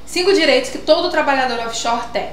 5 direitos que todo trabalhador offshore tem.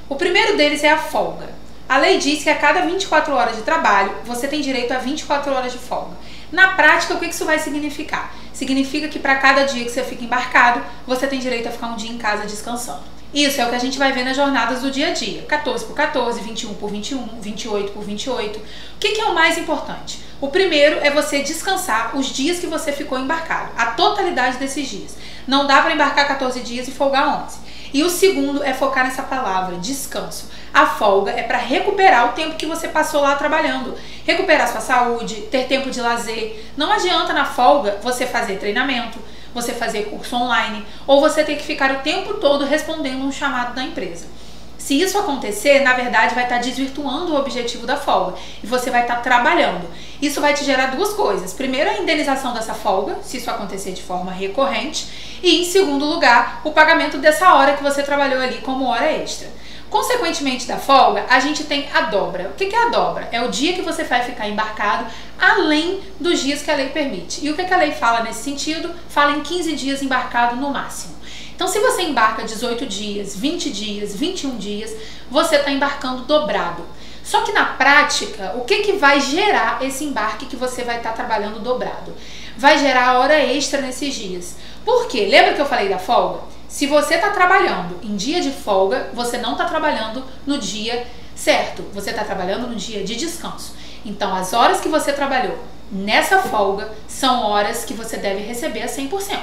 O primeiro deles é a folga. A lei diz que a cada 24 horas de trabalho, você tem direito a 24 horas de folga. Na prática, o que isso vai significar? Significa que para cada dia que você fica embarcado, você tem direito a ficar um dia em casa descansando. Isso é o que a gente vai ver nas jornadas do dia a dia. 14 por 14, 21 por 21, 28 por 28. O que é o mais importante? O primeiro é você descansar os dias que você ficou embarcado, a totalidade desses dias. Não dá para embarcar 14 dias e folgar 11. E o segundo é focar nessa palavra, descanso. A folga é para recuperar o tempo que você passou lá trabalhando. Recuperar sua saúde, ter tempo de lazer. Não adianta na folga você fazer treinamento, você fazer curso online, ou você ter que ficar o tempo todo respondendo um chamado da empresa. Se isso acontecer, na verdade vai estar desvirtuando o objetivo da folga e você vai estar trabalhando. Isso vai te gerar duas coisas. Primeiro, a indenização dessa folga, se isso acontecer de forma recorrente, e em segundo lugar, o pagamento dessa hora que você trabalhou ali como hora extra. Consequentemente da folga, a gente tem a dobra. O que é a dobra? É o dia que você vai ficar embarcado além dos dias que a lei permite. E o que a lei fala nesse sentido? Fala em 15 dias embarcado no máximo. Então, se você embarca 18 dias, 20 dias, 21 dias, você está embarcando dobrado. Só que na prática, o que vai gerar esse embarque que você vai estar trabalhando dobrado? Vai gerar a hora extra nesses dias. Por quê? Lembra que eu falei da folga? Se você está trabalhando em dia de folga, você não está trabalhando no dia certo. Você está trabalhando no dia de descanso. Então, as horas que você trabalhou nessa folga são horas que você deve receber a 100%.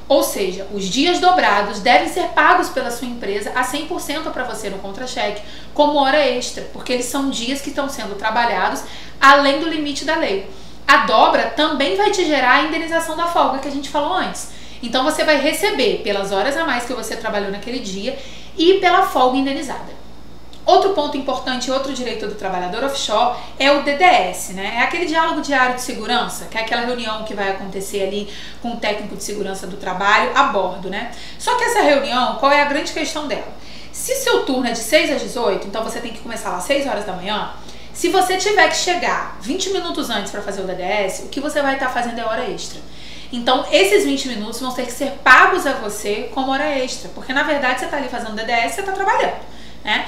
Ou seja, os dias dobrados devem ser pagos pela sua empresa a 100% para você no contra-cheque, como hora extra, porque eles são dias que estão sendo trabalhados além do limite da lei. A dobra também vai te gerar a indenização da folga que a gente falou antes. Então você vai receber pelas horas a mais que você trabalhou naquele dia e pela folga indenizada. Outro ponto importante, outro direito do trabalhador offshore é o DDS, né? É aquele diálogo diário de segurança, que é aquela reunião que vai acontecer ali com o técnico de segurança do trabalho a bordo, né? Só que essa reunião, qual é a grande questão dela? Se seu turno é de 6 às 18, então você tem que começar lá às 6 horas da manhã, se você tiver que chegar 20 minutos antes para fazer o DDS, o que você vai estar fazendo é hora extra. Então, esses 20 minutos vão ter que ser pagos a você como hora extra, porque na verdade você está ali fazendo DDS e você está trabalhando, né?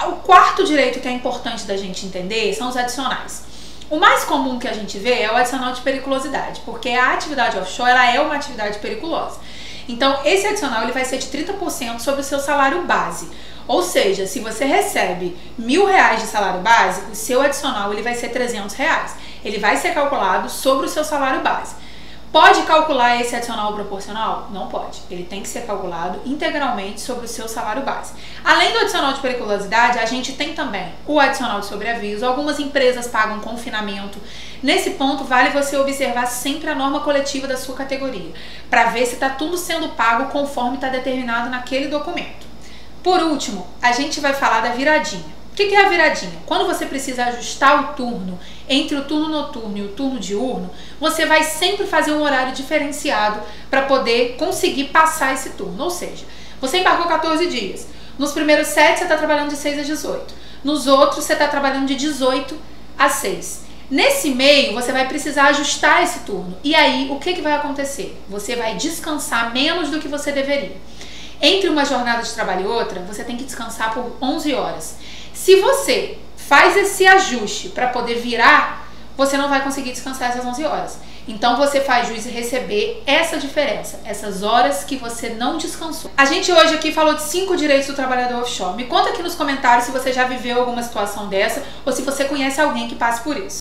O quarto direito que é importante da gente entender são os adicionais. O mais comum que a gente vê é o adicional de periculosidade, porque a atividade offshore ela é uma atividade periculosa. Então, esse adicional ele vai ser de 30% sobre o seu salário base. Ou seja, se você recebe R$1.000 de salário base, o seu adicional ele vai ser R$300. Ele vai ser calculado sobre o seu salário base. Pode calcular esse adicional proporcional? Não pode. Ele tem que ser calculado integralmente sobre o seu salário base. Além do adicional de periculosidade, a gente tem também o adicional de sobreaviso. Algumas empresas pagam confinamento. Nesse ponto, vale você observar sempre a norma coletiva da sua categoria, para ver se está tudo sendo pago conforme está determinado naquele documento. Por último, a gente vai falar da viradinha. O que é a viradinha? Quando você precisa ajustar o turno entre o turno noturno e o turno diurno, você vai sempre fazer um horário diferenciado para poder conseguir passar esse turno. Ou seja, você embarcou 14 dias. Nos primeiros 7 você está trabalhando de 6 às 18. Nos outros você está trabalhando de 18 às 6. Nesse meio você vai precisar ajustar esse turno. E aí o que vai acontecer? Você vai descansar menos do que você deveria. Entre uma jornada de trabalho e outra, você tem que descansar por 11 horas. Se você faz esse ajuste para poder virar, você não vai conseguir descansar essas 11 horas. Então você faz juiz receber essa diferença, essas horas que você não descansou. A gente hoje aqui falou de 5 direitos do trabalhador offshore. Me conta aqui nos comentários se você já viveu alguma situação dessa ou se você conhece alguém que passe por isso.